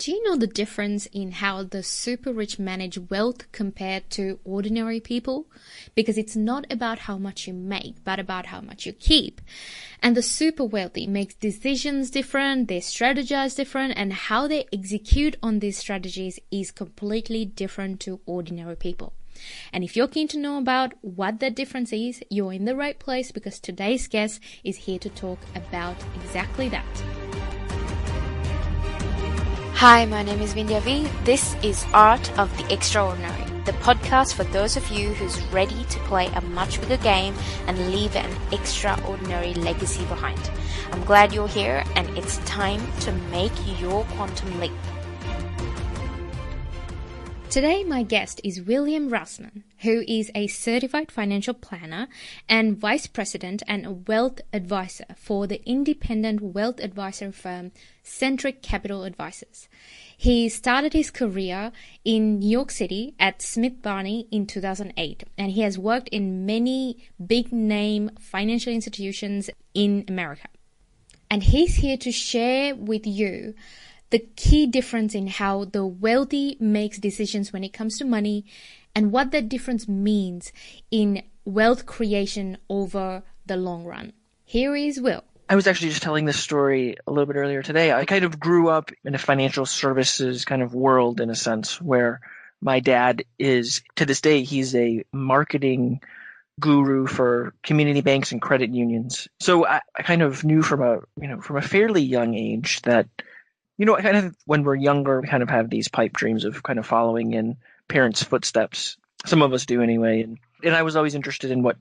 Do you know the difference in how the super rich manage wealth compared to ordinary people? Because it's not about how much you make, but about how much you keep. And the super wealthy make decisions different, they strategize different, and how they execute on these strategies is completely different to ordinary people. And if you're keen to know about what that difference is, you're in the right place, because today's guest is here to talk about exactly that. Hi, my name is Vindhya V. This is Art of the Extraordinary, the podcast for those of you who's ready to play a much bigger game and leave an extraordinary legacy behind. I'm glad you're here, and it's time to make your quantum leap. Today, my guest is Will Rassman, who is a certified financial planner and vice president and wealth advisor for the independent wealth advisor firm Centric Capital Advisors. He started his career in New York City at Smith Barney in 2008, and he has worked in many big-name financial institutions in America. And he's here to share with you the key difference in how the wealthy makes decisions when it comes to money and what that difference means in wealth creation over the long run. Here is Will. I was actually just telling this story a little bit earlier today. I kind of grew up in a financial services kind of world, in a sense, where my dad is, to this day, he's a marketing guru for community banks and credit unions. So I kind of knew from a fairly young age that, I kind of, when we're younger, we kind of have these pipe dreams of kind of following in parents' footsteps. Some of us do anyway. And I was always interested in what,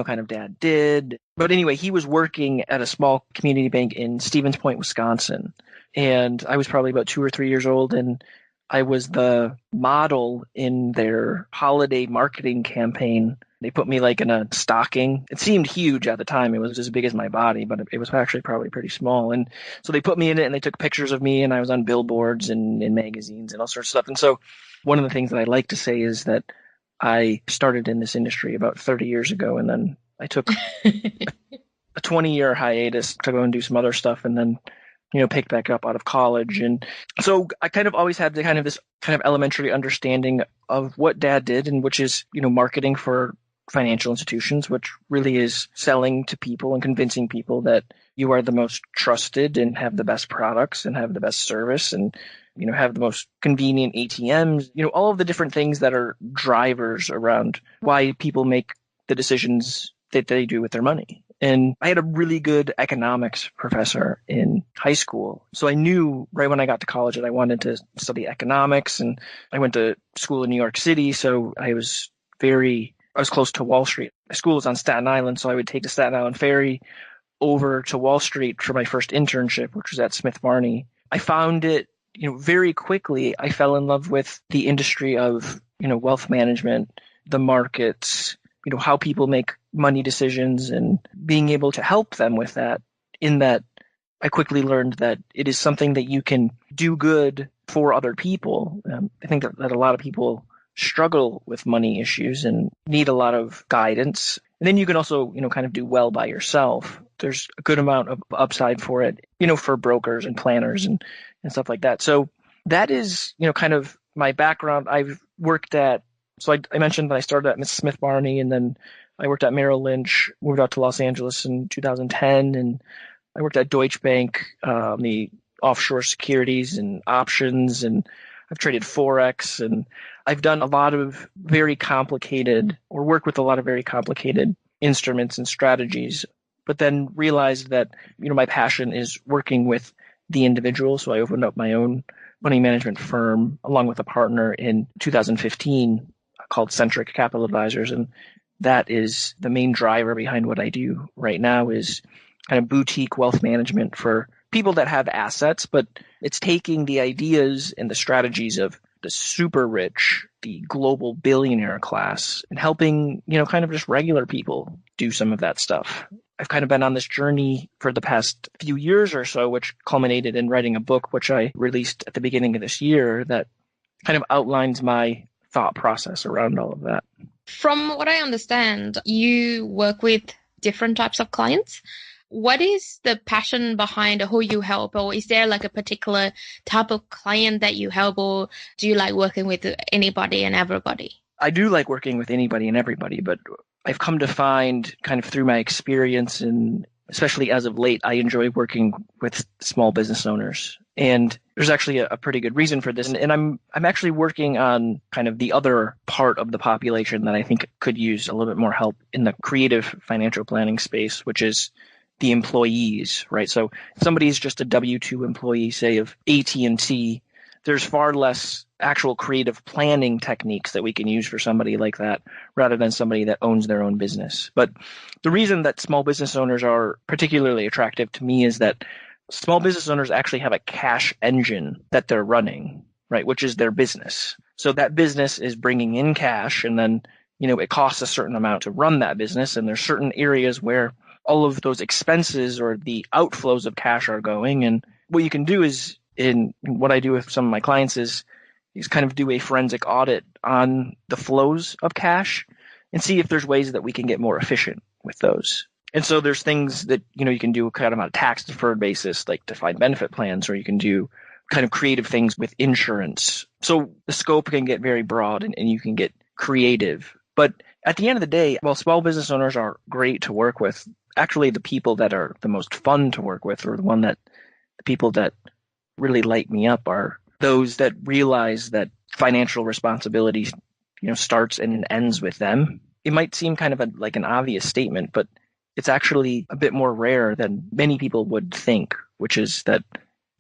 kind of dad did. But anyway, he was working at a small community bank in Stevens Point, Wisconsin. And I was probably about 2 or 3 years old, and I was the model in their holiday marketing campaign. They put me in a stocking. It seemed huge at the time. It was as big as my body, but it was actually probably pretty small. And so they put me in it, and they took pictures of me, and I was on billboards and in magazines and all sorts of stuff. And so one of the things that I like to say is that I started in this industry about 30 years ago, and then I took a 20-year hiatus to go and do some other stuff, and then picked back up out of college. And so I kind of always had this kind of elementary understanding of what dad did, and which is, marketing for financial institutions, which really is selling to people and convincing people that you are the most trusted and have the best products and have the best service and, have the most convenient ATMs, all of the different things that are drivers around why people make the decisions that they do with their money. And I had a really good economics professor in high school. So I knew right when I got to college that I wanted to study economics, and I went to school in New York City. So I was close to Wall Street. My school was on Staten Island, so I would take the Staten Island ferry over to Wall Street for my first internship, which was at Smith Barney. I found it, very quickly, I fell in love with the industry of, wealth management, the markets, how people make money decisions, and being able to help them with that. In that, I quickly learned that it is something that you can do good for other people. I think that a lot of people struggle with money issues and need a lot of guidance. And then you can also, kind of do well by yourself. There's a good amount of upside for it, for brokers and planners and stuff like that. So that is, kind of my background. I've worked at, so I mentioned that I started at Smith Barney, and then I worked at Merrill Lynch, moved out to Los Angeles in 2010, and I worked at Deutsche Bank, the offshore securities and options, and I've traded Forex, and I've done a lot of work with a lot of very complicated instruments and strategies, but then realized that, my passion is working with the individual. So I opened up my own money management firm along with a partner in 2015 called Centric Capital Advisors. And that is the main driver behind what I do right now, is kind of boutique wealth management for people that have assets, but it's taking the ideas and the strategies of the super rich, the global billionaire class, and helping, kind of just regular people do some of that stuff. I've kind of been on this journey for the past few years or so, which culminated in writing a book, which I released at the beginning of this year, that kind of outlines my thought process around all of that. From what I understand, you work with different types of clients. what is the passion behind who you help? Or is there like a particular type of client that you help, or do you like working with anybody and everybody? I do like working with anybody and everybody, but I've come to find kind of through my experience, and especially as of late, I enjoy working with small business owners. And there's actually a pretty good reason for this. And I'm actually working on kind of the other part of the population that I think could use a little bit more help in the creative financial planning space, which is the employees, right? So if somebody's just a W-2 employee, say of AT&T, there's far less actual creative planning techniques that we can use for somebody like that rather than somebody that owns their own business. But the reason that small business owners are particularly attractive to me is that small business owners actually have a cash engine that they're running, right, which is their business. So that business is bringing in cash, and then, it costs a certain amount to run that business. And there's certain areas where all of those expenses or the outflows of cash are going. And what you can do is, in what I do with some of my clients is kind of do a forensic audit on the flows of cash and see if there's ways that we can get more efficient with those. And so there's things that, you can do kind of on a tax deferred basis, like defined benefit plans, or you can do kind of creative things with insurance. So the scope can get very broad and you can get creative. But at the end of the day, while small business owners are great to work with, actually the people that are the most fun to work with, or the people that really light me up, are those that realize that financial responsibility, starts and ends with them. It might seem kind of like an obvious statement, but it's actually a bit more rare than many people would think, which is that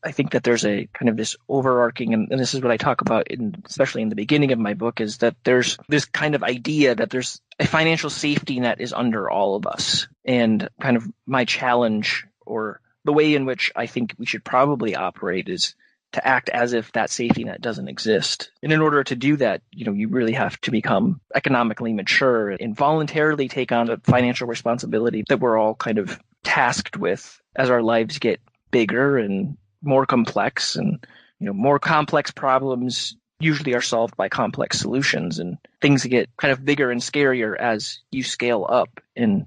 I think that there's a kind of this overarching, and this is what I talk about especially in the beginning of my book, is that there's this kind of idea that there's a financial safety net is under all of us. And kind of my challenge, or the way in which I think we should probably operate, is to act as if that safety net doesn't exist. And in order to do that, you really have to become economically mature and voluntarily take on a financial responsibility that we're all kind of tasked with as our lives get bigger and more complex. And, more complex problems usually are solved by complex solutions, and things get kind of bigger and scarier as you scale up. And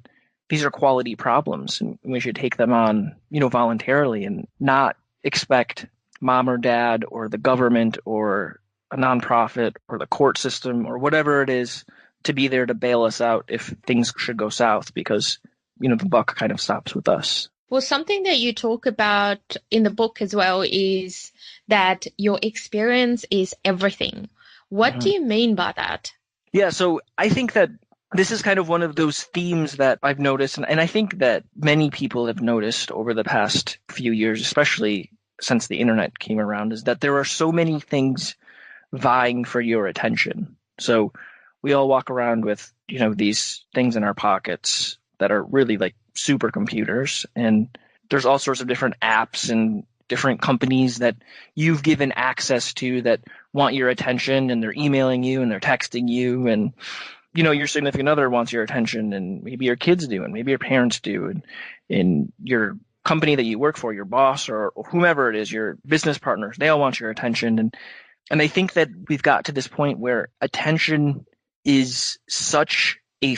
these are quality problems, and we should take them on, voluntarily, and not expect mom or dad or the government or a nonprofit or the court system or whatever it is to be there to bail us out if things should go south, because, the buck kind of stops with us. Well, something that you talk about in the book as well is that your experience is everything. What do you mean by that? Yeah, so I think that this is kind of one of those themes that I've noticed, and I think that many people have noticed over the past few years, especially since the internet came around, is that there are so many things vying for your attention. So we all walk around with, these things in our pockets that are really like supercomputers, and there's all sorts of different apps and different companies that you've given access to that want your attention, and they're emailing you and they're texting you, and your significant other wants your attention, and maybe your kids do, and maybe your parents do, and your company that you work for, your boss or whomever it is, your business partners, they all want your attention. And I think that we've got to this point where attention is such a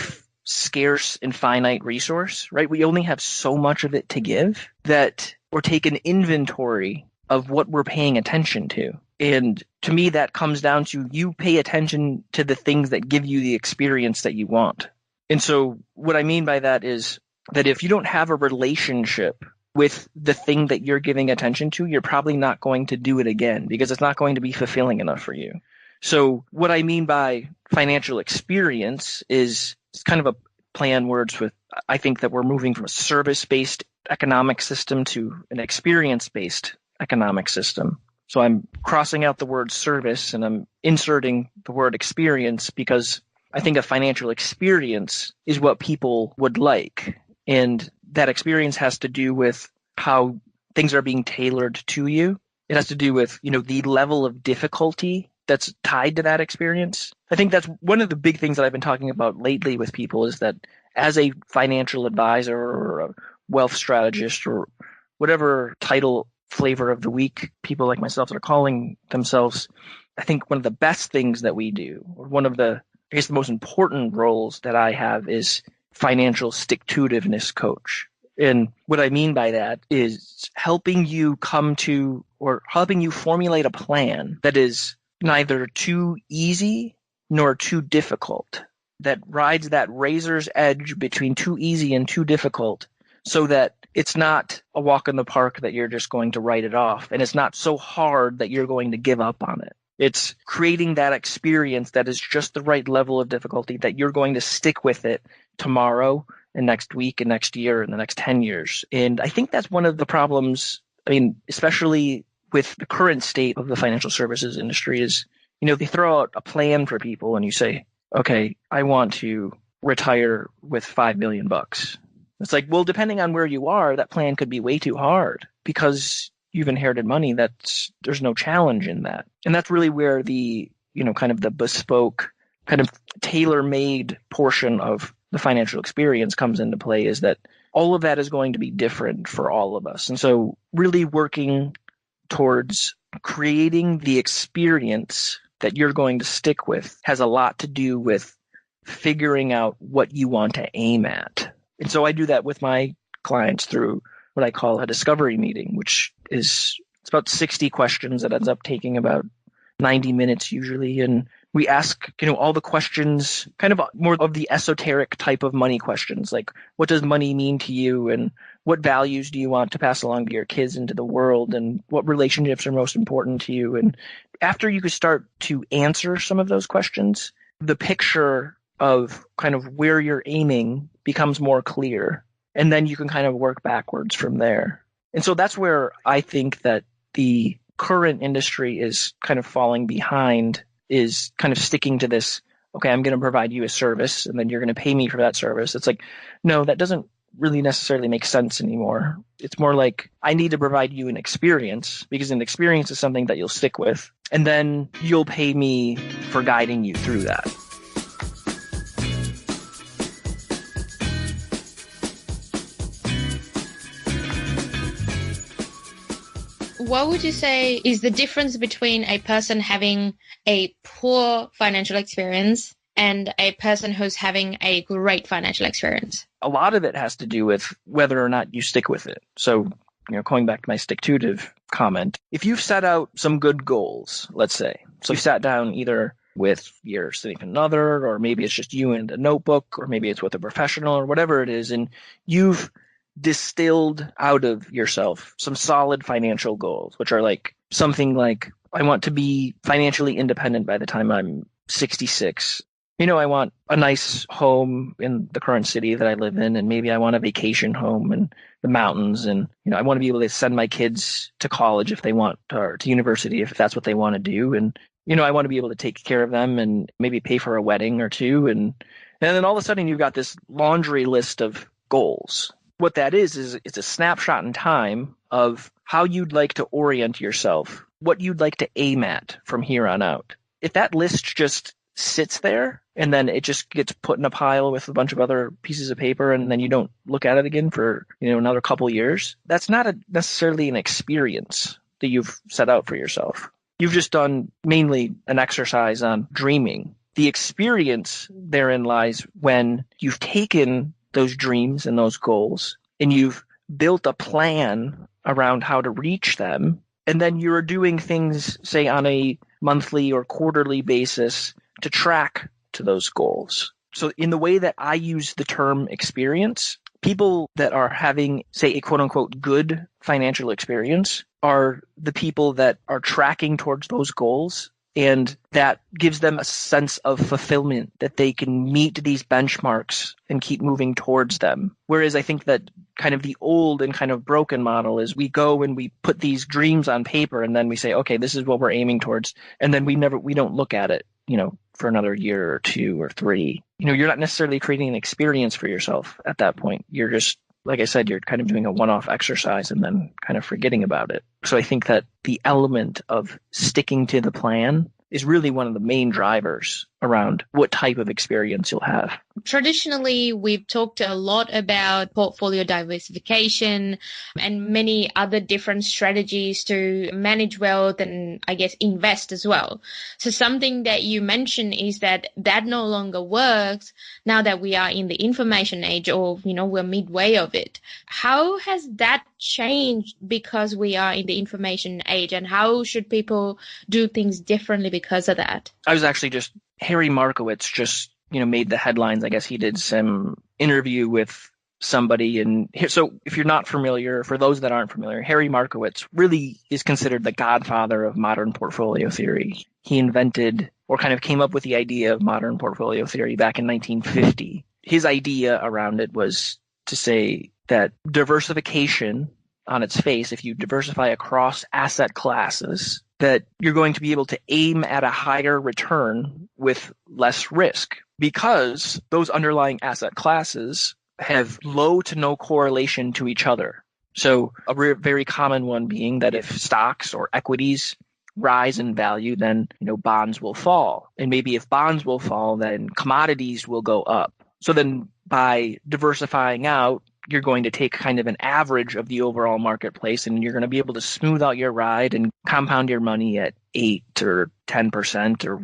scarce and finite resource, right? We only have so much of it to give that we're taking inventory of what we're paying attention to. And to me, that comes down to you pay attention to the things that give you the experience that you want. And so what I mean by that is that if you don't have a relationship with the thing that you're giving attention to, you're probably not going to do it again because it's not going to be fulfilling enough for you. So what I mean by financial experience is it's kind of a play on words with, I think that we're moving from a service-based economic system to an experience-based economic system. So I'm crossing out the word service and I'm inserting the word experience because I think a financial experience is what people would like. And that experience has to do with how things are being tailored to you. It has to do with, the level of difficulty that's tied to that experience. I think that's one of the big things that I've been talking about lately with people is that as a financial advisor or a wealth strategist or whatever title flavor of the week people like myself that are calling themselves, I think one of the best things that we do, or one of the, the most important roles that I have is financial stick-to-itiveness coach. And what I mean by that is helping you come to or helping you formulate a plan that is neither too easy nor too difficult, that rides that razor's edge between too easy and too difficult, so that it's not a walk in the park that you're just going to write it off, and it's not so hard that you're going to give up on it. It's creating that experience that is just the right level of difficulty that you're going to stick with it tomorrow and next week and next year and the next 10 years. And I think that's one of the problems, I mean, especially with the current state of the financial services industry is, they throw out a plan for people and you say, okay, I want to retire with $5 million. It's like, well, depending on where you are, that plan could be way too hard because you've inherited money. There's no challenge in that. And that's really where the, kind of the bespoke, kind of tailor-made portion of the financial experience comes into play, is that all of that is going to be different for all of us. And so really working towards creating the experience that you're going to stick with has a lot to do with figuring out what you want to aim at. And so I do that with my clients through what I call a discovery meeting, which it's about 60 questions that ends up taking about 90 minutes usually. And we ask, all the questions, kind of more of the esoteric type of money questions, like what does money mean to you? And what values do you want to pass along to your kids into the world? And what relationships are most important to you? And after you could start to answer some of those questions, the picture of kind of where you're aiming becomes more clear. And then you can kind of work backwards from there. And so that's where I think that the current industry is kind of falling behind, is kind of sticking to this, okay, I'm going to provide you a service and then you're going to pay me for that service. It's like, no, that doesn't really necessarily make sense anymore. It's more like I need to provide you an experience, because an experience is something that you'll stick with, and then you'll pay me for guiding you through that. What would you say is the difference between a person having a poor financial experience and a person who's having a great financial experience? A lot of it has to do with whether or not you stick with it. So, going back to my stick-to-itive comment, if you've set out some good goals, let's say, so you sat down either with your significant other, or maybe it's just you and a notebook, or maybe it's with a professional or whatever it is, and you've distilled out of yourself some solid financial goals, which are like something like, I want to be financially independent by the time I'm 66. I want a nice home in the current city that I live in, and maybe I want a vacation home in the mountains, and I want to be able to send my kids to college if they want, or to university if that's what they want to do, and I want to be able to take care of them and maybe pay for a wedding or two, and then all of a sudden you've got this laundry list of goals. What that is it's a snapshot in time of how you'd like to orient yourself, what you'd like to aim at from here on out. If that list just sits there and then it just gets put in a pile with a bunch of other pieces of paper and then you don't look at it again for another couple years, that's not necessarily an experience that you've set out for yourself. You've just done mainly an exercise on dreaming. The experience therein lies when you've taken those dreams and those goals and you've built a plan around how to reach them, and then you're doing things, say, on a monthly or quarterly basis to track to those goals. So in the way that I use the term experience, people that are having, say, a quote-unquote good financial experience are the people that are tracking towards those goals, and that gives them a sense of fulfillment that they can meet these benchmarks and keep moving towards them. Whereas I think that kind of the old and kind of broken model is we go and we put these dreams on paper and then we say, okay, this is what we're aiming towards. And then we don't look at it, for another year or 2 or 3. You're not necessarily creating an experience for yourself at that point. You're just, like I said, you're kind of doing a one-off exercise and then kind of forgetting about it. So I think that the element of sticking to the plan is really one of the main drivers around what type of experience you'll have. Traditionally, we've talked a lot about portfolio diversification and many other different strategies to manage wealth and, I guess, invest as well. So something that you mentioned is that no longer works now that we are in the information age, or, we're midway of it. How has that changed because we are in the information age, and how should people do things differently because of that? I was actually Harry Markowitz just made the headlines. I guess he did some interview with somebody. And so if you're not familiar, for those that aren't familiar, Harry Markowitz really is considered the godfather of modern portfolio theory. He invented or kind of came up with the idea of modern portfolio theory back in 1950. His idea around it was to say that diversification on its face, if you diversify across asset classes, that you're going to be able to aim at a higher return with less risk, because those underlying asset classes have low to no correlation to each other. So a very common one being that if stocks or equities rise in value, then bonds will fall. And maybe if bonds will fall, then commodities will go up. So then by diversifying out, you're going to take kind of an average of the overall marketplace, and you're going to be able to smooth out your ride and compound your money at 8 or 10% or,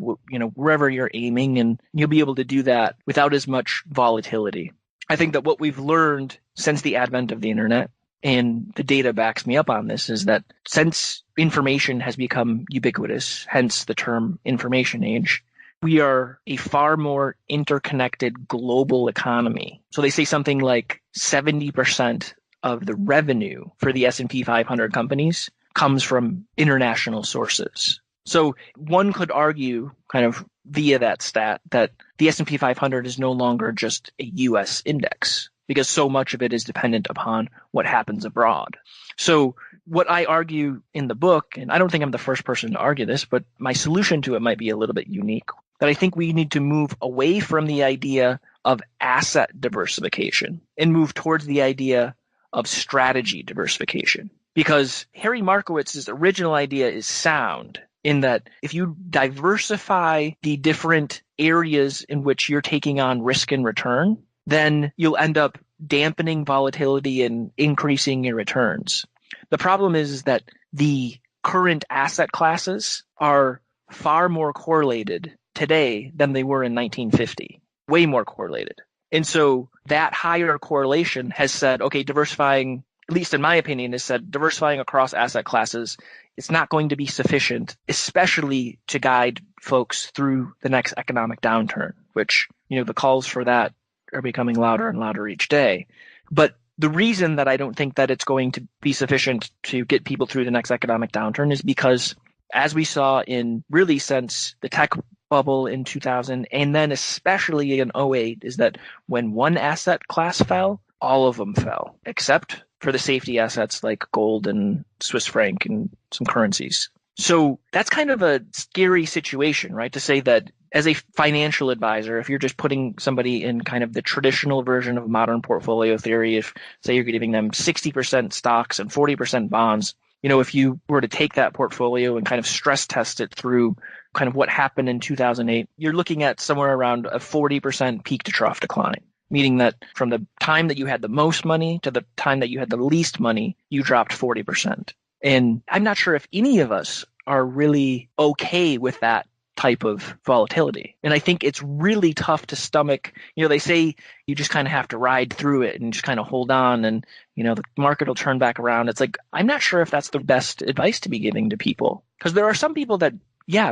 wherever you're aiming. And you'll be able to do that without as much volatility. I think that what we've learned since the advent of the internet, and the data backs me up on this, is that since information has become ubiquitous, hence the term information age, we are a far more interconnected global economy. So they say something like 70% of the revenue for the S&P 500 companies comes from international sources. So one could argue, kind of via that stat, that the S&P 500 is no longer just a U.S. index, because so much of it is dependent upon what happens abroad. So what I argue in the book, and I don't think I'm the first person to argue this, but my solution to it might be a little bit unique, that I think we need to move away from the idea of asset diversification and move towards the idea of strategy diversification. Because Harry Markowitz's original idea is sound in that if you diversify the different areas in which you're taking on risk and return, then you'll end up dampening volatility and increasing your returns. The problem is that the current asset classes are far more correlated today than they were in 1950, way more correlated. And so that higher correlation has said, okay, diversifying, at least in my opinion, has said diversifying across asset classes is not going to be sufficient, especially to guide folks through the next economic downturn, which, the calls for that are becoming louder and louder each day. But the reason that I don't think that it's going to be sufficient to get people through the next economic downturn is because, as we saw in really since the tech bubble in 2000, and then especially in 2008, is that when one asset class fell, all of them fell, except for the safety assets like gold and Swiss franc and some currencies. So that's kind of a scary situation, right? To say that as a financial advisor, if you're just putting somebody in kind of the traditional version of modern portfolio theory, if say you're giving them 60% stocks and 40% bonds, if you were to take that portfolio and kind of stress test it through kind of what happened in 2008, you're looking at somewhere around a 40% peak to trough decline, meaning that from the time that you had the most money to the time that you had the least money, you dropped 40%. And I'm not sure if any of us are really okay with that type of volatility. And I think it's really tough to stomach. They say you just kind of have to ride through it and just kind of hold on and, the market will turn back around. It's like, I'm not sure if that's the best advice to be giving to people, because there are some people that,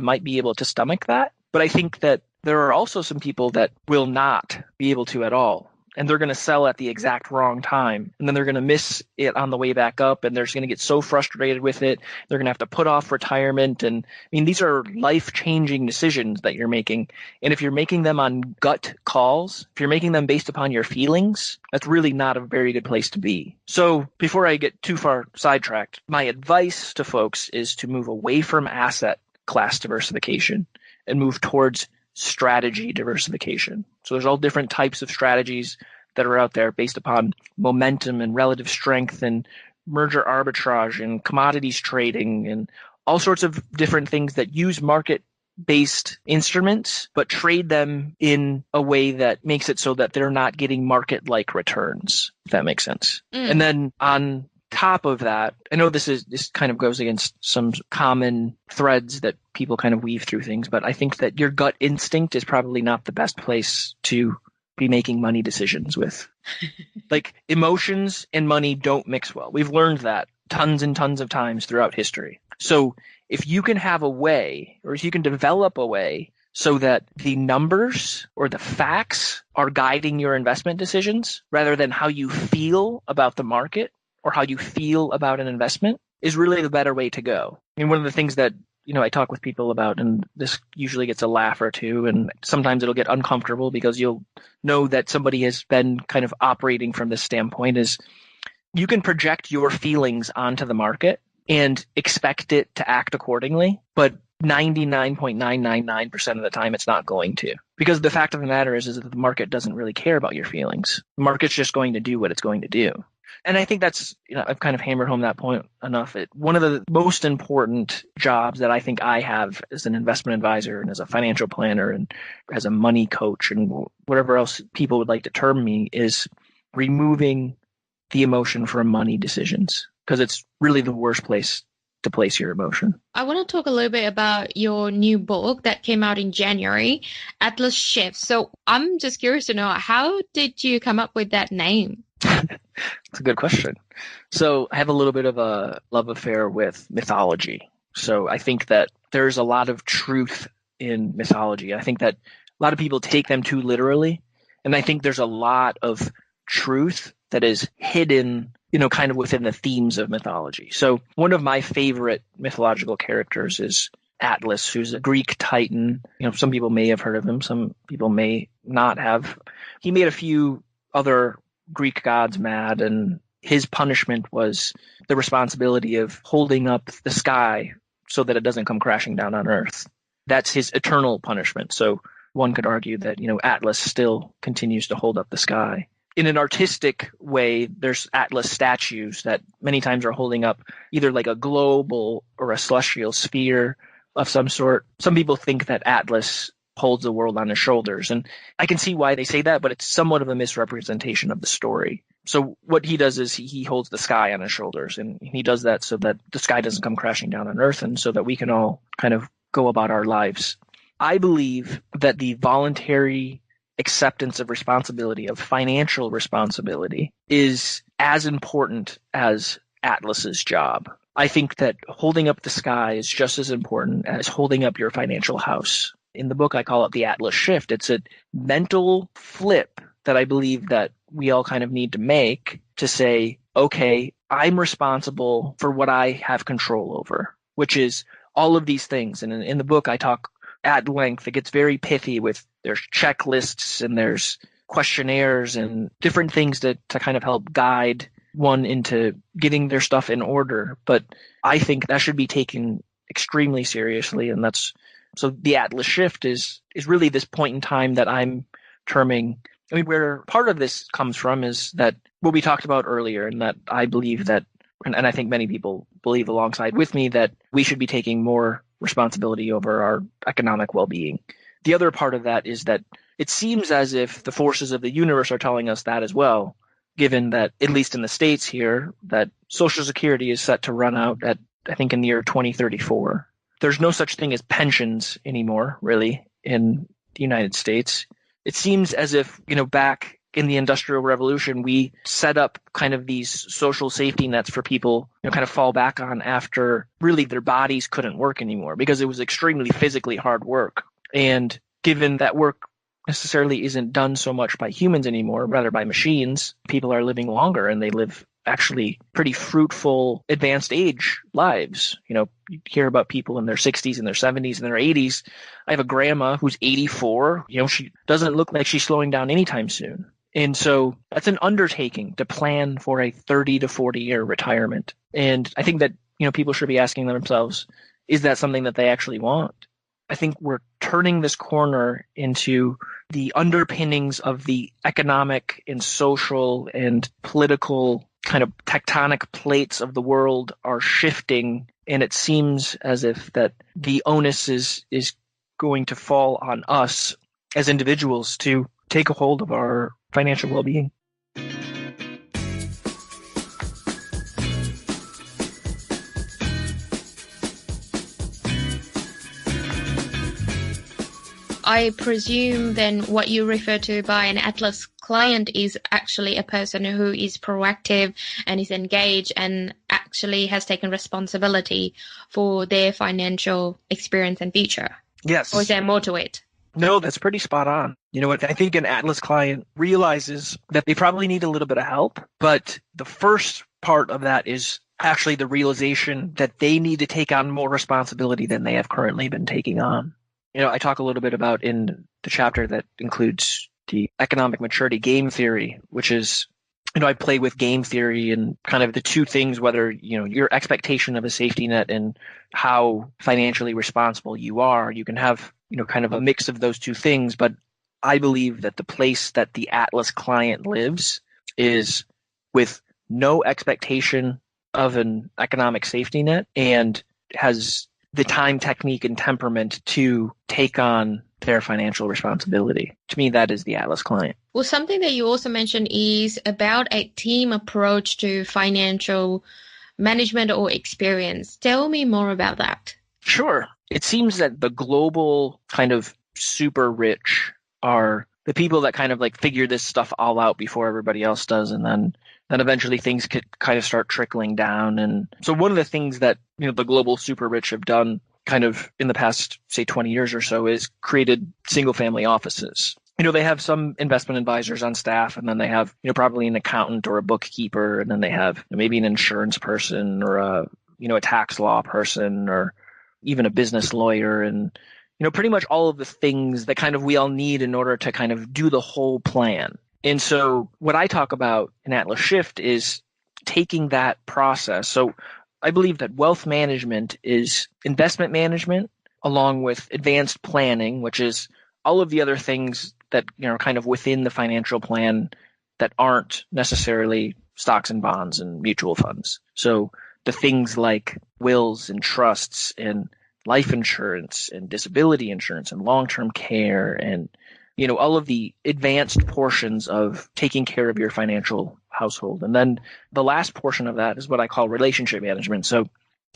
might be able to stomach that. But I think that there are also some people that will not be able to at all. And they're going to sell at the exact wrong time. And then they're going to miss it on the way back up. And they're just going to get so frustrated with it. They're going to have to put off retirement. And these are life-changing decisions that you're making. And if you're making them on gut calls, if you're making them based upon your feelings, that's really not a very good place to be. So before I get too far sidetracked, my advice to folks is to move away from asset class diversification and move towards strategy diversification. So there's all different types of strategies that are out there based upon momentum and relative strength and merger arbitrage and commodities trading and all sorts of different things that use market based instruments, but trade them in a way that makes it so that they're not getting market-like returns, if that makes sense. And then on top of that, I know this kind of goes against some common threads that people kind of weave through things, but I think that your gut instinct is probably not the best place to be making money decisions with. Like, emotions and money don't mix well. We've learned that tons and tons of times throughout history. So if you can have a way, or if you can develop a way so that the numbers or the facts are guiding your investment decisions rather than how you feel about the market or how you feel about an investment, is really the better way to go. I mean, one of the things that I talk with people about, and this usually gets a laugh or two, and sometimes it'll get uncomfortable because you'll know that somebody has been kind of operating from this standpoint, is you can project your feelings onto the market and expect it to act accordingly, but 99.999% of the time it's not going to. Because the fact of the matter is that the market doesn't really care about your feelings. The market's just going to do what it's going to do. And I think that's, I've kind of hammered home that point enough. One of the most important jobs that I think I have as an investment advisor and as a financial planner and as a money coach and whatever else people would like to term me is removing the emotion from money decisions, because it's really the worst place to place your emotion. I want to talk a little bit about your new book that came out in January, Atlas Shift. So I'm just curious to know, how did you come up with that name? It's a good question. So I have a little bit of a love affair with mythology. So I think that there's a lot of truth in mythology. I think that a lot of people take them too literally. And I think there's a lot of truth that is hidden, kind of within the themes of mythology. So one of my favorite mythological characters is Atlas, who's a Greek titan. Some people may have heard of him. Some people may not have. He made a few other Greek gods mad, and his punishment was the responsibility of holding up the sky so that it doesn't come crashing down on Earth. That's his eternal punishment. So one could argue that, Atlas still continues to hold up the sky. In an artistic way, there's Atlas statues that many times are holding up either like a globe or a celestial sphere of some sort. Some people think that Atlas holds the world on his shoulders, and I can see why they say that, but it's somewhat of a misrepresentation of the story. So what he does is he holds the sky on his shoulders, and he does that so that the sky doesn't come crashing down on Earth, and so that we can all kind of go about our lives. I believe that the voluntary acceptance of responsibility, of financial responsibility, is as important as Atlas's job. I think that holding up the sky is just as important as holding up your financial house. In the book, I call it the Atlas Shift. It's a mental flip that I believe that we all kind of need to make to say, okay, I'm responsible for what I have control over, which is all of these things. And in the book, I talk at length. It gets very pithy with there's checklists and there's questionnaires and different things to kind of help guide one into getting their stuff in order. But I think that should be taken extremely seriously, and so the Atlas Shift is really this point in time that I'm terming. I mean, where part of this comes from is that what we talked about earlier, and that I believe that, and I think many people believe alongside with me, that we should be taking more responsibility over our economic well-being. The other part of that is that it seems as if the forces of the universe are telling us that as well, given that, at least in the States here, that Social Security is set to run out at, I think, in the year 2034. There's no such thing as pensions anymore, really, in the United States. It seems as if, back in the Industrial Revolution, we set up kind of these social safety nets for people, kind of fall back on after really their bodies couldn't work anymore because it was extremely physically hard work. And given that work necessarily isn't done so much by humans anymore, rather by machines, people are living longer, and they live actually pretty fruitful, advanced age lives. You hear about people in their 60s and their 70s and their 80s. I have a grandma who's 84. She doesn't look like she's slowing down anytime soon. And so that's an undertaking to plan for a 30 to 40 year retirement. And I think that, people should be asking themselves, is that something that they actually want? I think we're turning this corner into the underpinnings of the economic and social and political kind of tectonic plates of the world are shifting, and it seems as if that the onus is going to fall on us as individuals to take a hold of our financial well-being. I presume then what you refer to by an Atlas client is actually a person who is proactive and is engaged and actually has taken responsibility for their financial experience and future. Yes. Or is there more to it? No, that's pretty spot on. You know what? I think an Atlas client realizes that they probably need a little bit of help, but the first part of that is actually the realization that they need to take on more responsibility than they have currently been taking on. You know, I talk a little bit about in the chapter that includes the economic maturity game theory, which is, you know, I play with game theory and kind of the two things, whether, you know, your expectation of a safety net and how financially responsible you are. You can have, you know, kind of a mix of those two things. But I believe that the place that the Atlas client lives is with no expectation of an economic safety net and has the time, technique, and temperament to take on their financial responsibility. To me, that is the Atlas client. Well, something that you also mentioned is about a team approach to financial management or experience. Tell me more about that. Sure. It seems that the global kind of super rich are the people that kind of like figure this stuff all out before everybody else does, and then eventually things could kind of start trickling down. And so one of the things that, you know, the global super rich have done kind of in the past, say, 20 years or so is created single family offices. You know, they have some investment advisors on staff, and then they have, you know, probably an accountant or a bookkeeper, and then they have maybe an insurance person or a tax law person or even a business lawyer, and, you know, pretty much all of the things that kind of we all need in order to kind of do the whole plan. And so what I talk about in Atlas Shift is taking that process. So I believe that wealth management is investment management along with advanced planning, which is all of the other things that, you know, are kind of within the financial plan that aren't necessarily stocks and bonds and mutual funds. So the things like wills and trusts and life insurance and disability insurance and long-term care and, you know, all of the advanced portions of taking care of your financial household. And then the last portion of that is what I call relationship management. So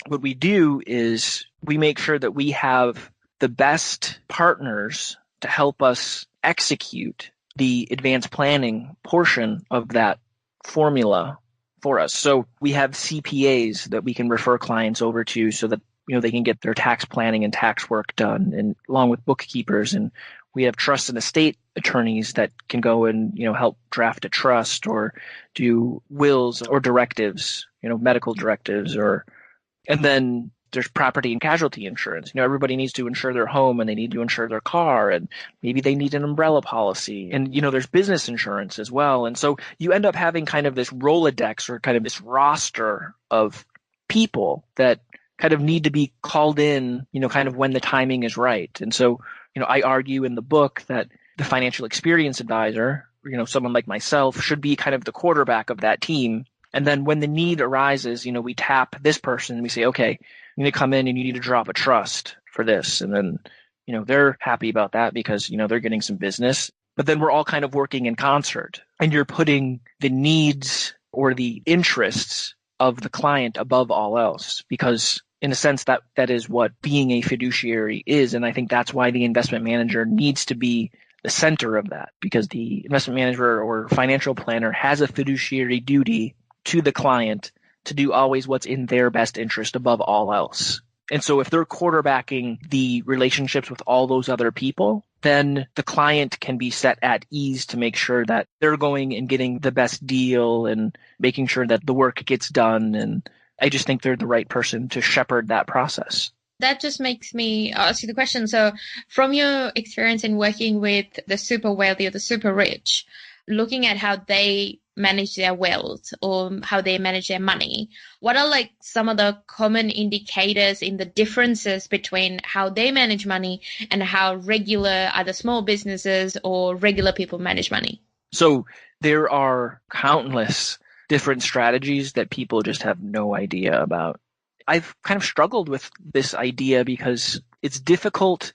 what we do is we make sure that we have the best partners to help us execute the advanced planning portion of that formula for us. So we have CPAs that we can refer clients over to so that, you know, they can get their tax planning and tax work done, and along with bookkeepers. And we have trust and estate attorneys that can go and, you know, help draft a trust or do wills or directives, you know, medical directives, and then there's property and casualty insurance. You know, everybody needs to insure their home and they need to insure their car, and maybe they need an umbrella policy. And, you know, there's business insurance as well. And so you end up having kind of this Rolodex or kind of this roster of people that kind of need to be called in, you know, kind of when the timing is right. And so, you know, I argue in the book that the financial experience advisor, you know, someone like myself, should be kind of the quarterback of that team. And then when the need arises, you know, we tap this person and we say, okay, you need to come in and you need to drop a trust for this. And then, you know, they're happy about that because, you know, they're getting some business. But then we're all kind of working in concert, and you're putting the needs or the interests of the client above all else, because in a sense that is what being a fiduciary is. And I think that's why the investment manager needs to be the center of that, because the investment manager or financial planner has a fiduciary duty to the client to do always what's in their best interest above all else. And so if they're quarterbacking the relationships with all those other people, then the client can be set at ease to make sure that they're going and getting the best deal and making sure that the work gets done. And I just think they're the right person to shepherd that process. That just makes me ask you the question. So from your experience in working with the super wealthy or the super rich, looking at how they manage their wealth or how they manage their money, what are like some of the common indicators in the differences between how they manage money and how regular either small businesses or regular people manage money? So there are countless different strategies that people just have no idea about. I've kind of struggled with this idea because it's difficult.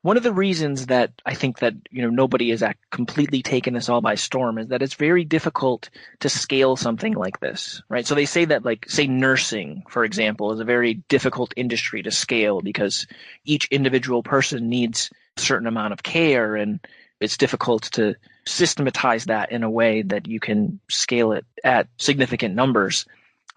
one of the reasons that I think that, nobody has completely taken this all by storm is that it's very difficult to scale something like this, right? So they say that, like, say nursing, for example, is a very difficult industry to scale because each individual person needs a certain amount of care, and it's difficult to systematize that in a way that you can scale it at significant numbers.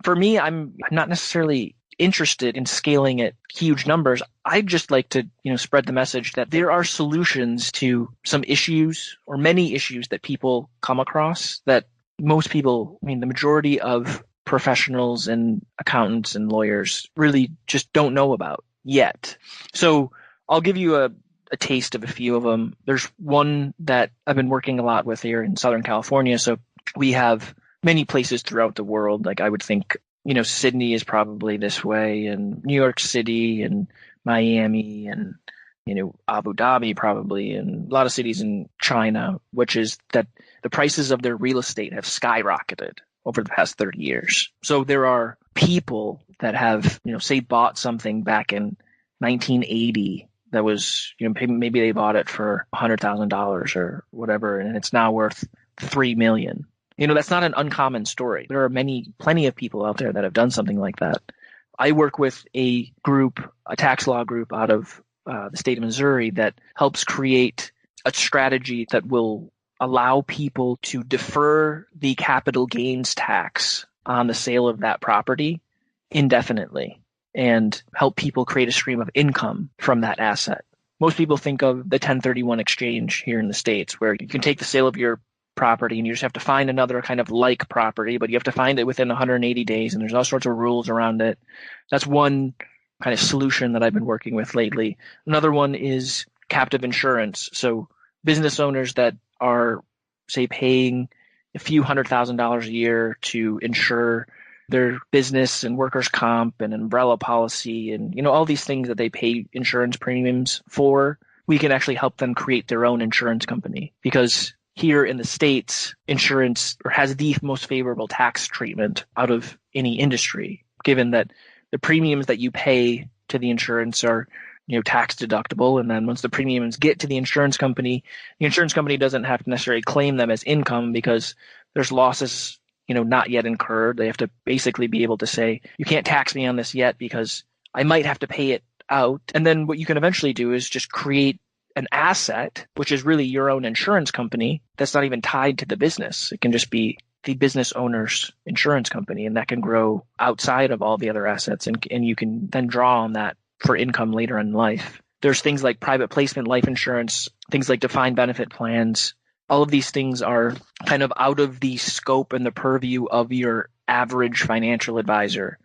For me, I'm not necessarily interested in scaling at huge numbers. I'd just like to, spread the message that there are solutions to some issues or many issues that people come across that most people, the majority of professionals and accountants and lawyers really just don't know about yet. So I'll give you a taste of a few of them. There's one that I've been working a lot with here in Southern California. So we have many places throughout the world. Like I would think, Sydney is probably this way, and New York City and Miami and, Abu Dhabi probably, and a lot of cities in China, which is that the prices of their real estate have skyrocketed over the past 30 years. So there are people that have, say bought something back in 1980 that was, maybe they bought it for $100,000 or whatever, and it's now worth $3 million. That's not an uncommon story. There are plenty of people out there that have done something like that. I work with a tax law group out of the state of Missouri that helps create a strategy that will allow people to defer the capital gains tax on the sale of that property indefinitely and help people create a stream of income from that asset. Most people think of the 1031 exchange here in the States, where you can take the sale of your property and you just have to find another kind of like property, but you have to find it within 180 days, and there's all sorts of rules around it. That's one kind of solution that I've been working with lately. Another one is captive insurance. So business owners that are, say, paying a few $100,000 a year to insure their business and workers' comp and umbrella policy and, all these things that they pay insurance premiums for, we can actually help them create their own insurance company, because here in the States, insurance has the most favorable tax treatment out of any industry, given that the premiums that you pay to the insurance are, tax deductible. And then once the premiums get to the insurance company doesn't have to necessarily claim them as income because there's losses, not yet incurred. They have to basically be able to say, you can't tax me on this yet because I might have to pay it out. And then what you can eventually do is just create an asset, which is really your own insurance company that's not even tied to the business. It can just be the business owner's insurance company, and that can grow outside of all the other assets, and you can then draw on that for income later in life. There's things like private placement life insurance, things like defined benefit plans. All of these things are kind of out of the scope and the purview of your average financial advisor.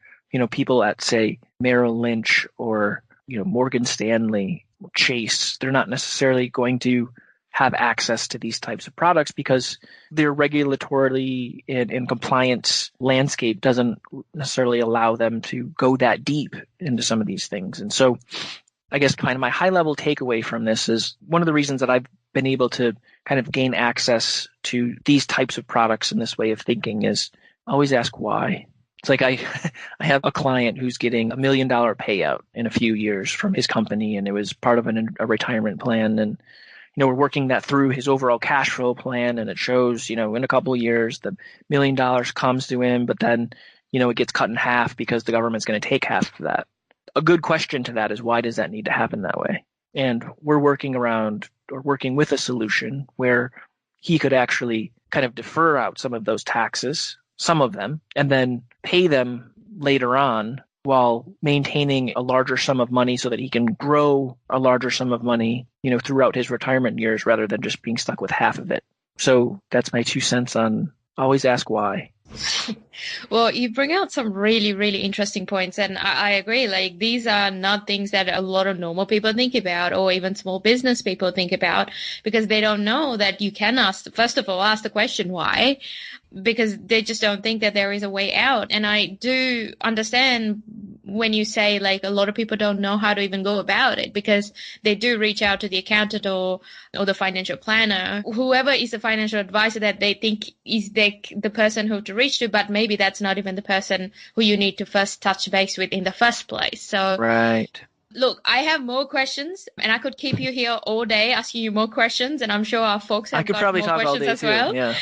People at, say, Merrill Lynch or, Morgan Stanley, Chase, they're not necessarily going to have access to these types of products because their regulatory and compliance landscape doesn't necessarily allow them to go that deep into some of these things. And so I guess kind of my high level takeaway from this is one of the reasons that I've been able to kind of gain access to these types of products and this way of thinking is always ask why. It's like I have a client who's getting $1 million payout in a few years from his company, and it was part of a retirement plan. And we're working that through his overall cash flow plan, and it shows, in a couple of years, the $1 million comes to him, but then, it gets cut in half because the government's going to take half of that. A good question to that is, why does that need to happen that way? And we're working with a solution where he could actually kind of defer out some of those taxes, some of them, and then pay them later on while maintaining a larger sum of money so that he can grow a larger sum of money, throughout his retirement years rather than just being stuck with half of it. So that's my 2 cents on always ask why. Well, you bring out some really, really interesting points, and I agree. Like, these are not things that a lot of normal people think about, or even small business people think about, because they don't know that you can ask the question why, because they just don't think that there is a way out. And I do understand when you say, like, a lot of people don't know how to even go about it, because they do reach out to the accountant or the financial planner, whoever is the financial advisor that they think is the person who to reach to, but maybe that's not even the person who you need to first touch base with in the first place. So right. Look, I have more questions and I could keep you here all day asking you more questions, and I'm sure our folks have got more questions as well. Yeah.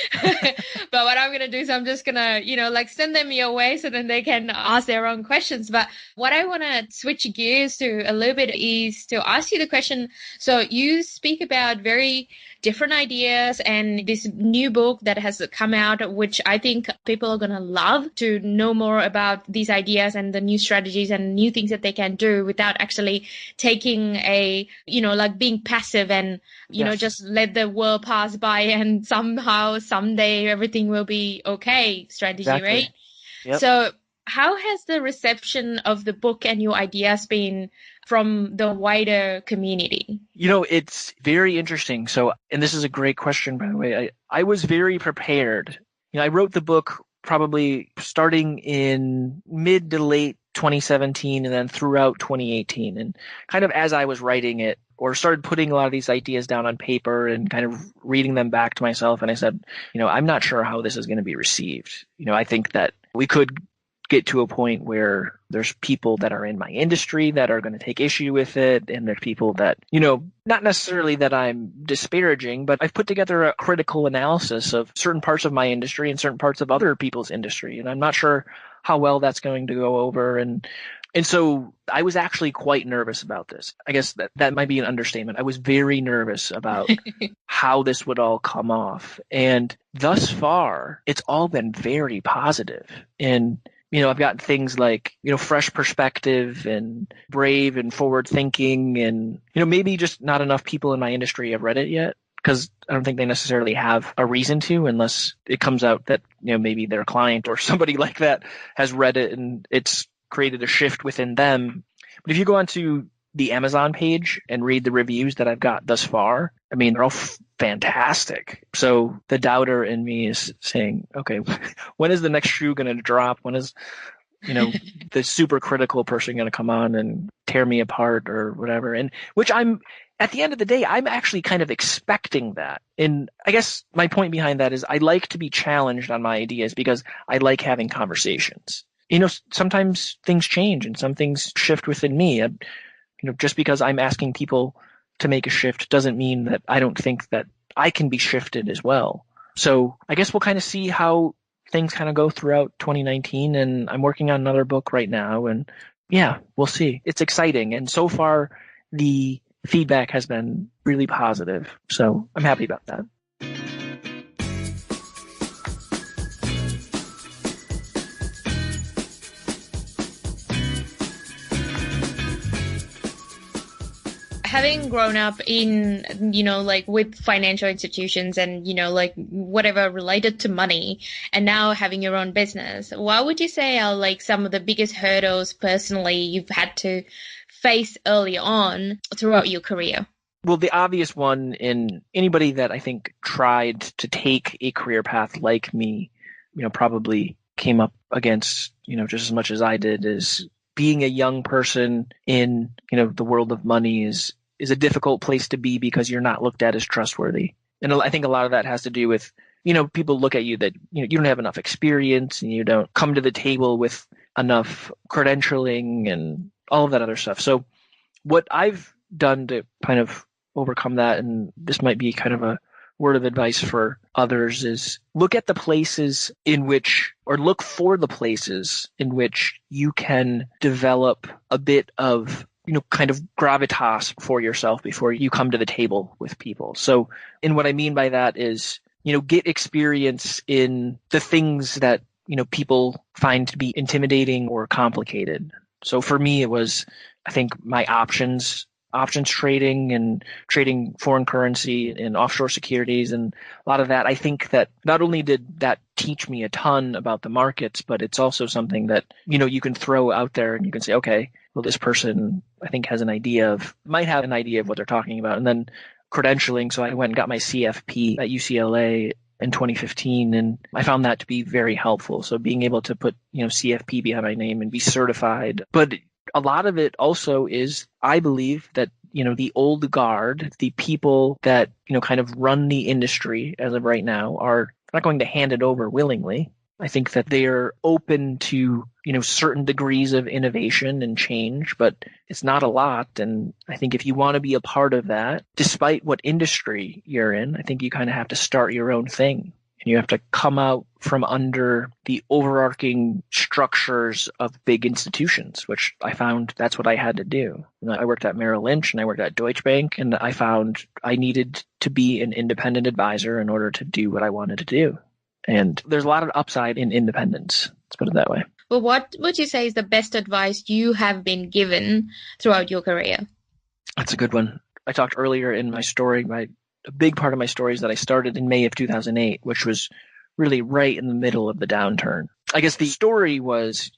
But what I'm going to do is I'm just going to, like send them your way so then they can ask their own questions. But what I want to switch gears to a little bit is to ask you the question. So you speak about very different ideas and this new book that has come out, which I think people are going to love to know more about these ideas and the new strategies and new things that they can do without actually taking like being passive and, Yes. just let the world pass by and somehow, someday everything will be okay strategy, Exactly. right? Yep. So how has the reception of the book and your ideas been from the wider community? It's very interesting. So, and this is a great question, by the way. I was very prepared. I wrote the book probably starting in mid to late 2017 and then throughout 2018. And kind of as I was writing it or started putting a lot of these ideas down on paper and kind of reading them back to myself, and I said, I'm not sure how this is going to be received. I think that we could get to a point where there's people that are in my industry that are going to take issue with it. And there's people that, not necessarily that I'm disparaging, but I've put together a critical analysis of certain parts of my industry and certain parts of other people's industry. And I'm not sure how well that's going to go over. And so I was actually quite nervous about this. I guess that might be an understatement. I was very nervous about how this would all come off. And thus far, it's all been very positive. And I've got things like, fresh perspective and brave and forward thinking and, maybe just not enough people in my industry have read it yet because I don't think they necessarily have a reason to unless it comes out that, maybe their client or somebody like that has read it and it's created a shift within them. But if you go onto the Amazon page and read the reviews that I've got thus far, they're all fantastic. So the doubter in me is saying, okay, when is the next shoe going to drop? When is, the super critical person going to come on and tear me apart or whatever? And which at the end of the day, I'm actually kind of expecting that. And I guess my point behind that is I like to be challenged on my ideas because I like having conversations. Sometimes things change and some things shift within me. Just because I'm asking people to make a shift doesn't mean that I don't think that I can be shifted as well. So I guess we'll kind of see how things kind of go throughout 2019. And I'm working on another book right now. And yeah, we'll see. It's exciting. And so far, the feedback has been really positive. So I'm happy about that. Having grown up in, with financial institutions and, whatever related to money, and now having your own business, what would you say are some of the biggest hurdles personally you've had to face early on throughout your career? Well, the obvious one in anybody that I think tried to take a career path like me, probably came up against, just as much as I did, is being a young person in, the world of money is a difficult place to be because you're not looked at as trustworthy. And I think a lot of that has to do with, people look at you that, you don't have enough experience and you don't come to the table with enough credentialing and all of that other stuff. So what I've done to kind of overcome that, and this might be kind of a word of advice for others, is look at the places in which, or look for the places in which you can develop a bit of, kind of gravitas for yourself before you come to the table with people. So, and what I mean by that is, get experience in the things that, people find to be intimidating or complicated. So for me, it was, I think, my options trading and trading foreign currency and offshore securities and a lot of that. I think that not only did that teach me a ton about the markets, but it's also something that, you can throw out there and you can say, okay, well, this person I think might have an idea of what they're talking about. And then credentialing. So I went and got my CFP at UCLA in 2015, and I found that to be very helpful. So being able to put, CFP behind my name and be certified. But a lot of it also is, I believe that, the old guard, the people that, kind of run the industry as of right now are not going to hand it over willingly. I think that they are open to certain degrees of innovation and change, but it's not a lot. And I think if you want to be a part of that, despite what industry you're in, I think you kind of have to start your own thing. And you have to come out from under the overarching structures of big institutions, which I found that's what I had to do. And I worked at Merrill Lynch and I worked at Deutsche Bank, and I found I needed to be an independent advisor in order to do what I wanted to do. And there's a lot of upside in independence. Let's put it that way. Well, what would you say is the best advice you have been given throughout your career? That's a good one. I talked earlier in my story, a big part of my story is that I started in May of 2008, which was really right in the middle of the downturn. I guess the story was,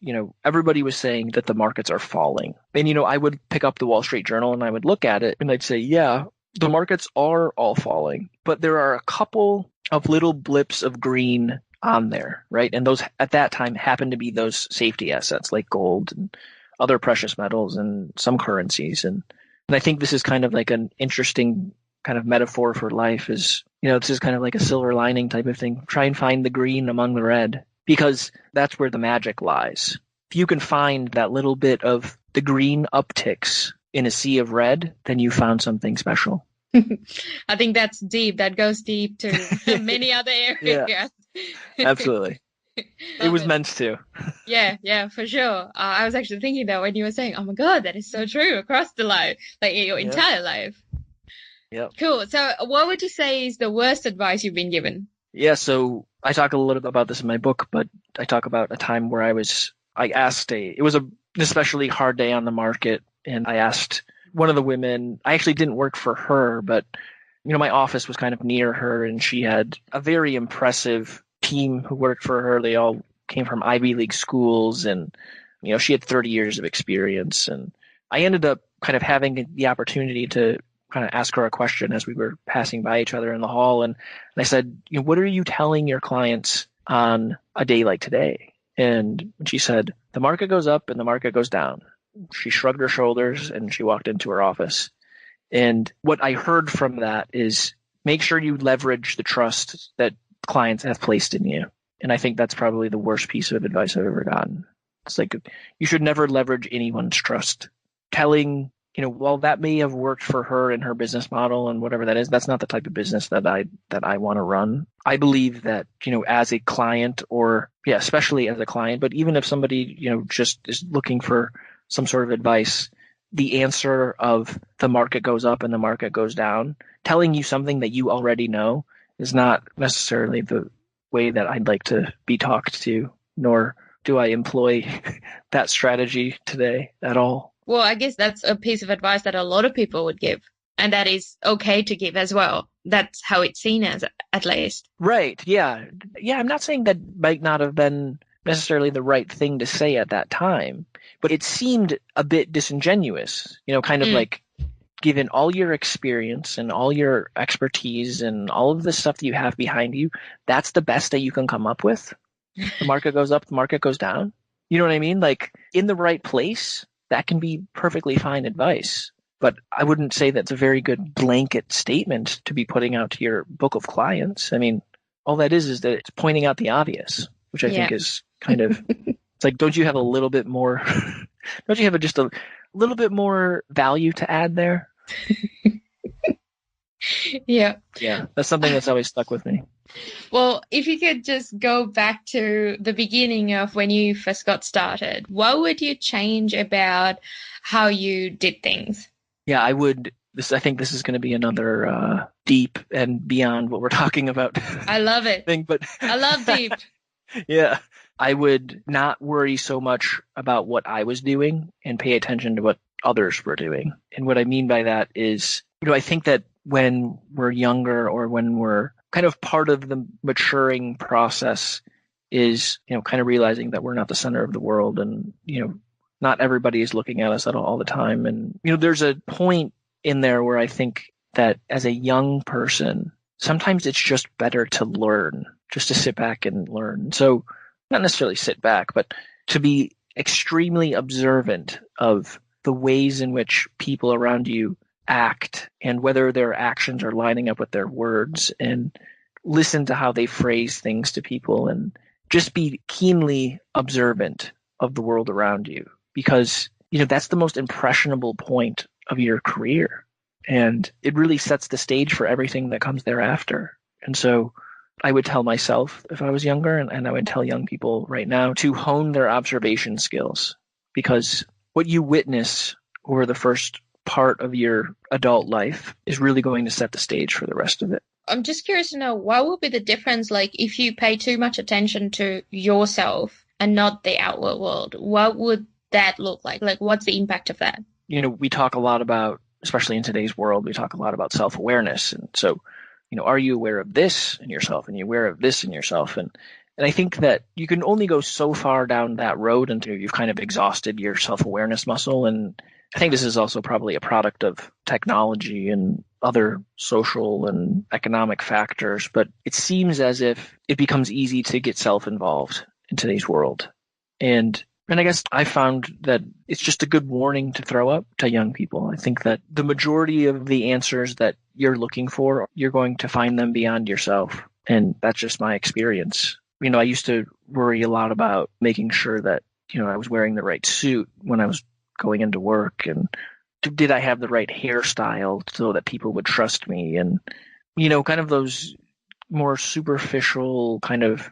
everybody was saying that the markets are falling. And, I would pick up the Wall Street Journal and I would look at it and I'd say, yeah, the markets are all falling, but there are a couple of little blips of green on there, right? And those at that time happened to be those safety assets like gold and other precious metals and some currencies. And I think this is kind of like an interesting kind of metaphor for life is, this is kind of like a silver lining type of thing. Try and find the green among the red, because that's where the magic lies. If you can find that little bit of the green upticks in a sea of red, then you found something special. I think that's deep. That goes deep to many other areas. Yeah, absolutely. It was meant to. Yeah, for sure. I was actually thinking that when you were saying, oh my God, that is so true across the life, like your entire life. Yep. Cool. So what would you say is the worst advice you've been given? Yeah, so I talk a little bit about this in my book, but I talk about a time where it was an especially hard day on the market, and I asked one of the women, I actually didn't work for her, but my office was kind of near her, and she had a very impressive team who worked for her. They all came from Ivy League schools, and she had 30 years of experience. And I ended up kind of having the opportunity to kind of ask her a question as we were passing by each other in the hall. And I said, what are you telling your clients on a day like today? And she said, the market goes up and the market goes down. She shrugged her shoulders and she walked into her office. And what I heard from that is make sure you leverage the trust that clients have placed in you. And I think that's probably the worst piece of advice I've ever gotten. It's like you should never leverage anyone's trust. Telling, while that may have worked for her and her business model and whatever that is, that's not the type of business that I want to run. I believe that, as a client especially as a client, but even if somebody, just is looking for some sort of advice, the answer of the market goes up and the market goes down, telling you something that you already know is not necessarily the way that I'd like to be talked to, nor do I employ that strategy today at all. Well, I guess that's a piece of advice that a lot of people would give, and that is okay to give as well. That's how it's seen as, at least. Right. Yeah. I'm not saying that might not have been necessarily the right thing to say at that time, but it seemed a bit disingenuous, kind of like, given all your experience and all your expertise and all of the stuff that you have behind you, that's the best that you can come up with. The market goes up, the market goes down. You know what I mean? Like, in the right place, that can be perfectly fine advice. But I wouldn't say that's a very good blanket statement to be putting out to your book of clients. I mean, all that is that it's pointing out the obvious, which I think is kind of, it's like, don't you have a little bit more, don't you have just a little bit more value to add there? Yeah. That's something that's always stuck with me. Well, if you could just go back to the beginning of when you first got started, what would you change about how you did things? Yeah, I would. I think this is going to be another deep and beyond what we're talking about. I love it. But I love deep. Yeah. I would not worry so much about what I was doing and pay attention to what others were doing. And what I mean by that is, I think that when we're younger or when we're kind of part of the maturing process is, kind of realizing that we're not the center of the world and, not everybody is looking at us at all the time. And, there's a point in there where I think that as a young person, sometimes it's just better to learn, just to sit back and learn. So not necessarily sit back, but to be extremely observant of the ways in which people around you act and whether their actions are lining up with their words, and listen to how they phrase things to people and just be keenly observant of the world around you, because that's the most impressionable point of your career, and it really sets the stage for everything that comes thereafter. And so I would tell myself if I was younger, and I would tell young people right now, to hone their observation skills, because what you witness over the first part of your adult life is really going to set the stage for the rest of it. I'm just curious to know, what would be the difference, like, if you pay too much attention to yourself and not the outward world? What would that look like? Like, what's the impact of that? We talk a lot about, especially in today's world, we talk a lot about self-awareness. And so, are you aware of this in yourself? And you're aware of this in yourself? And I think that you can only go so far down that road until you've kind of exhausted your self-awareness muscle. And I think this is also probably a product of technology and other social and economic factors, but it seems as if it becomes easy to get self-involved in today's world. And I guess I found that it's just a good warning to throw up to young people. I think that the majority of the answers that you're looking for, you're going to find them beyond yourself. And that's just my experience. I used to worry a lot about making sure that, I was wearing the right suit when I was going into work, and did I have the right hairstyle so that people would trust me, and kind of those more superficial kind of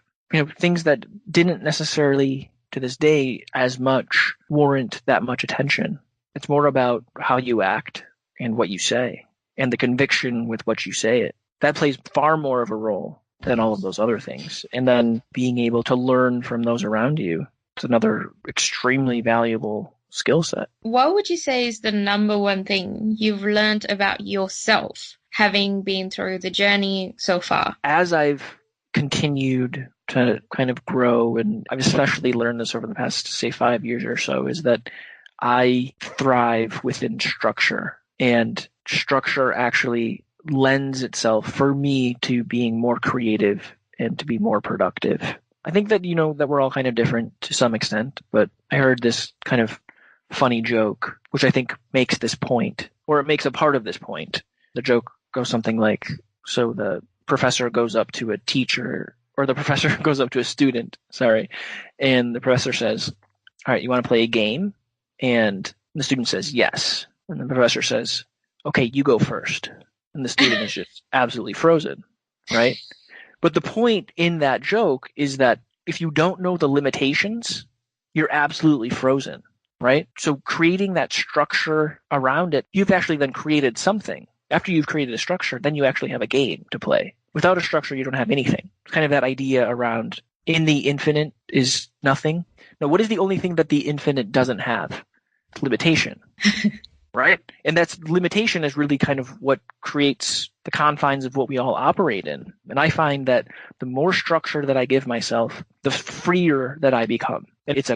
things that didn't necessarily to this day as much warrant that much attention. It's more about how you act and what you say and the conviction with which you say it. That plays far more of a role than all of those other things. And then being able to learn from those around you is another extremely valuable skill set. What would you say is the number one thing you've learned about yourself, having been through the journey so far? As I've continued to kind of grow, and I've especially learned this over the past, say, 5 years or so, is that I thrive within structure, and structure actually lends itself for me to being more creative and to be more productive. I think that, that we're all kind of different to some extent, but I heard this kind of funny joke, which I think makes this point, or it makes a part of this point. The joke goes something like, so the professor goes up to a teacher, or the professor goes up to a student, and the professor says, all right, you want to play a game? And the student says, yes. And the professor says, okay, you go first. And the student is just absolutely frozen, right? But the point in that joke is that if you don't know the limitations, you're absolutely frozen, right? So creating that structure around it, you've actually then created something. After you've created a structure, then you actually have a game to play. Without a structure, you don't have anything. It's kind of that idea around in the infinite is nothing. Now, what is the only thing that the infinite doesn't have? It's limitation, right? And that's limitation is really kind of what creates the confines of what we all operate in. And I find that the more structure that I give myself, the freer that I become. And it's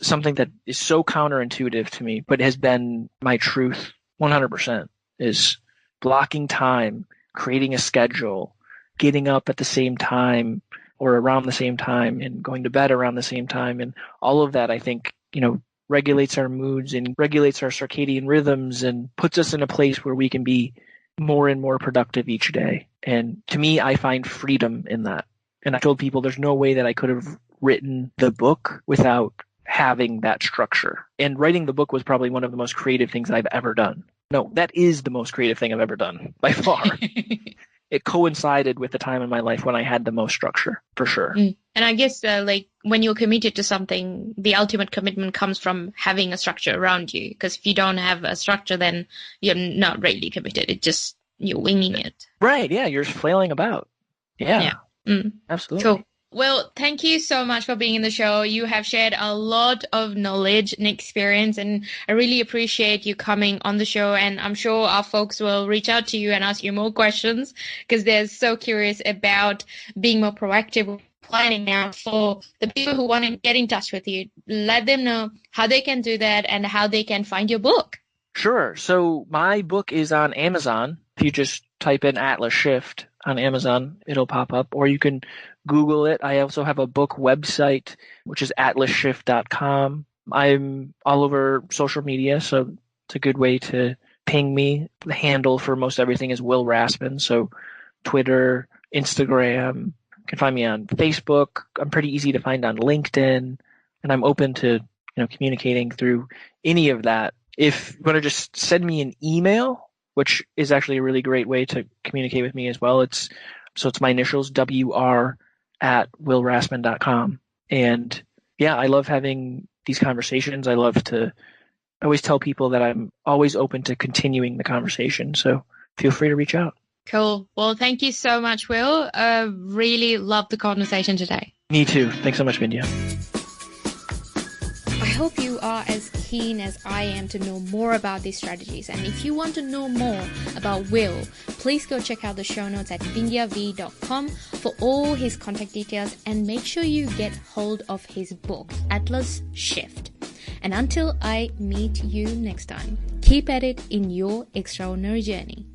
something that is so counterintuitive to me, but has been my truth 100%, is blocking time, creating a schedule, getting up at the same time or around the same time, and going to bed around the same time. And all of that, I think, regulates our moods and regulates our circadian rhythms and puts us in a place where we can be more and more productive each day. And to me, I find freedom in that. And I told people there's no way that I could have written the book without having that structure. And writing the book was probably one of the most creative things I've ever done. No, that is the most creative thing I've ever done, by far. It coincided with the time in my life when I had the most structure, for sure. And I guess when you're committed to something, the ultimate commitment comes from having a structure around you. Because if you don't have a structure, then you're not really committed. It's just you're winging it. Right. Yeah. You're just flailing about. Yeah. Absolutely. Cool. Well, thank you so much for being in the show. You have shared a lot of knowledge and experience, and I really appreciate you coming on the show. And I'm sure our folks will reach out to you and ask you more questions because they're so curious about being more proactive planning now. For the people who want to get in touch with you, let them know how they can do that and how they can find your book. Sure. So my book is on Amazon. If you just type in Atlas Shift on Amazon, it'll pop up, or you can Google it. I also have a book website, which is atlasshift.com. I'm all over social media, so it's a good way to ping me. The handle for most everything is Will Rassman, so Twitter, Instagram, can find me on Facebook. I'm pretty easy to find on LinkedIn, and I'm open to communicating through any of that. If you want to just send me an email, which is actually a really great way to communicate with me as well. It's my initials, WR@willrassman.com. And yeah, I love having these conversations. I always tell people that I'm always open to continuing the conversation. So feel free to reach out. Cool. Well, thank you so much, Will. Really loved the conversation today. Me too. Thanks so much, Vindhya. I hope you are as keen as I am to know more about these strategies. And if you want to know more about Will, please go check out the show notes at vindhyav.com for all his contact details, and make sure you get hold of his book, Atlas Shift. And until I meet you next time, keep at it in your extraordinary journey.